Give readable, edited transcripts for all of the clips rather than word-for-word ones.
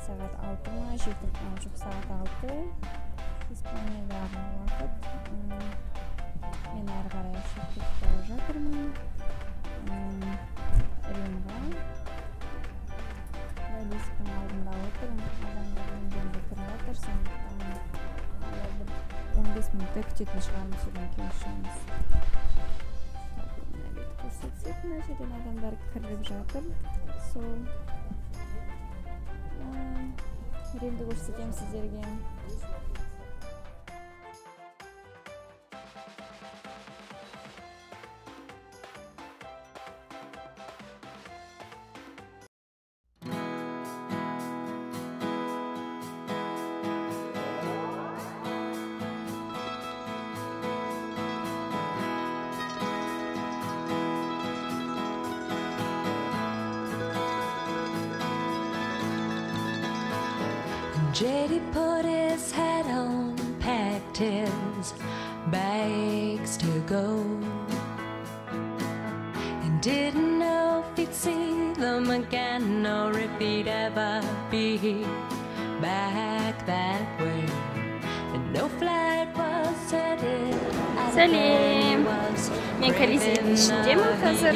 saat 6 mı? 7:30 saat 6. İspanya'дағы уақыт. Мен ары қарай ұшып кетіп бара жатырмын. Римға. Листтің алдында отырмын. Адамдар үйінде тұрып жатыр, сондықтан 15 минутта күтетін шығармыз, одан кейін шығамыз. Мына бет көрсетсек, мына жерден адамдар кіріп жатыр. Сол Римді көрсетемін сіздерге. JD put his hat on, packed his bags to go, and didn't know if he'd see them again or if he'd ever be back that way. And no flight was headed. Сәлем. Мен Колизейдің ішіндемін қазір.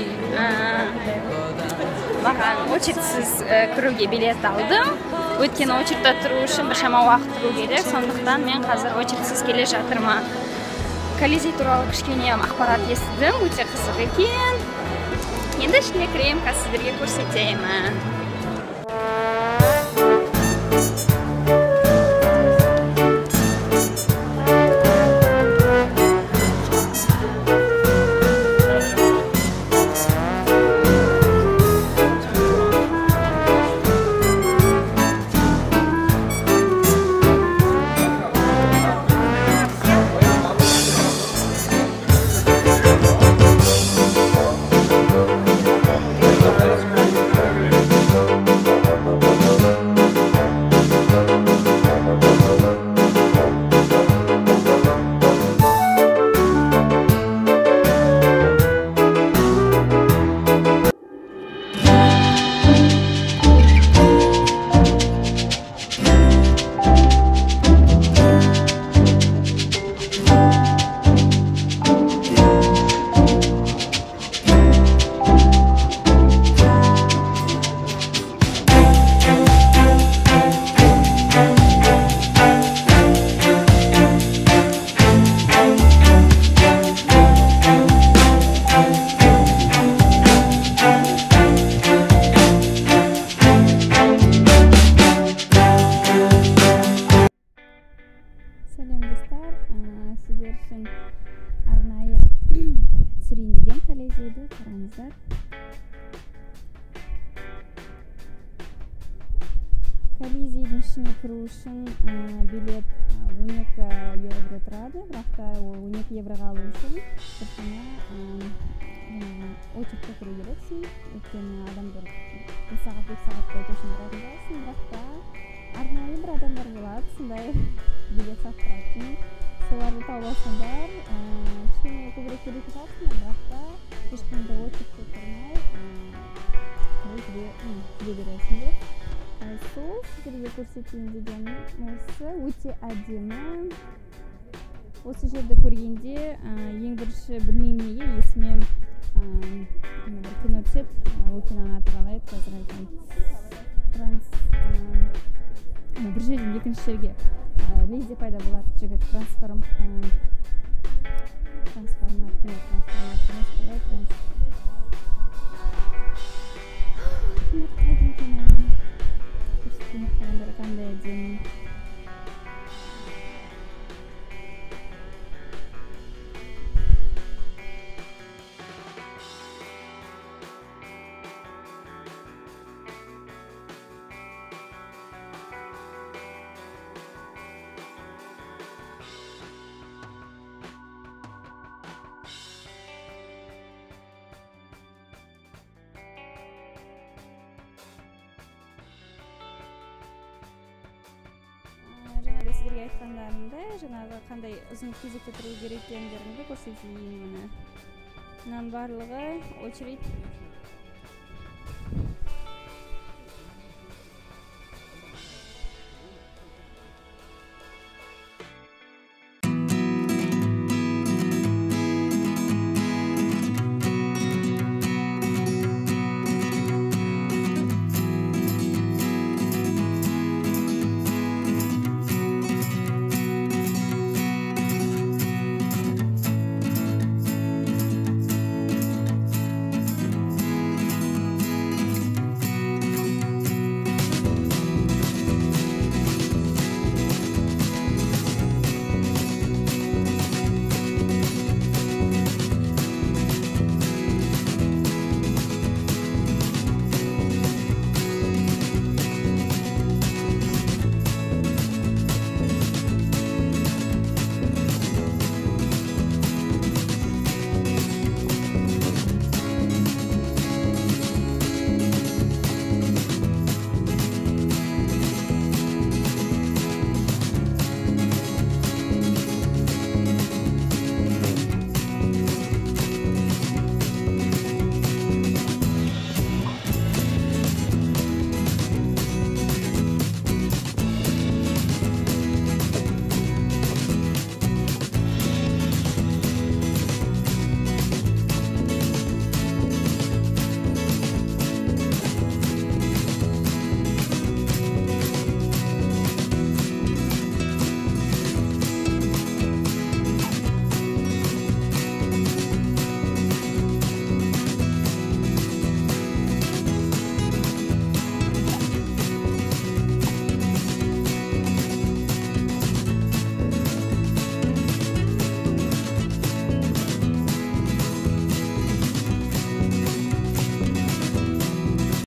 Маған очередсіз кіруге билет алдым. Өйткені очередте тұру үшін біршама уақыт тұру керек, сондықтан мен қазір очередсіз келе жатырмын. Колизей туралы кішкене ақпарат естідім, өте қызық екен. Енді ішіне кіремін, сіздерге көрсетеймін. Сәлем достар, сіздер үшін арнайы түсірейін деген Колизейді қараңыздар. Колизейдің ішіне кіру үшін билет 12 евро тұрады, бірақ та 12 евроға алу үшін біршама очередте тұру керексің. Өйткені адамдар 1 сағат 2 сағаттай точно тұратын боласың, бірақ та арнайы бір адамдар болады, сондай билет саттыратын. Соларды тауып алсаңдар, кішкене көбірек төлейтін шығарсыңдар, бірақ та ешқандай очередте тұрмай жүре бересіңдер. Сол сіздерге көрсетейін дегенім осы өте әдемі. Осы жерді көргенде ең бірінші білмеймін неге есіме бір кино түседі. Ол киноның аты қалай еді, қазір айтайын. Бір жерден екінші жерге лезде пайда болады жігіт. Қандай әдемі. Сіздерге айтқандарымдай, жаңағы қандай ұзын кезекте тұру керек екендеріңді көрсетейін. Мұның барлығы очередь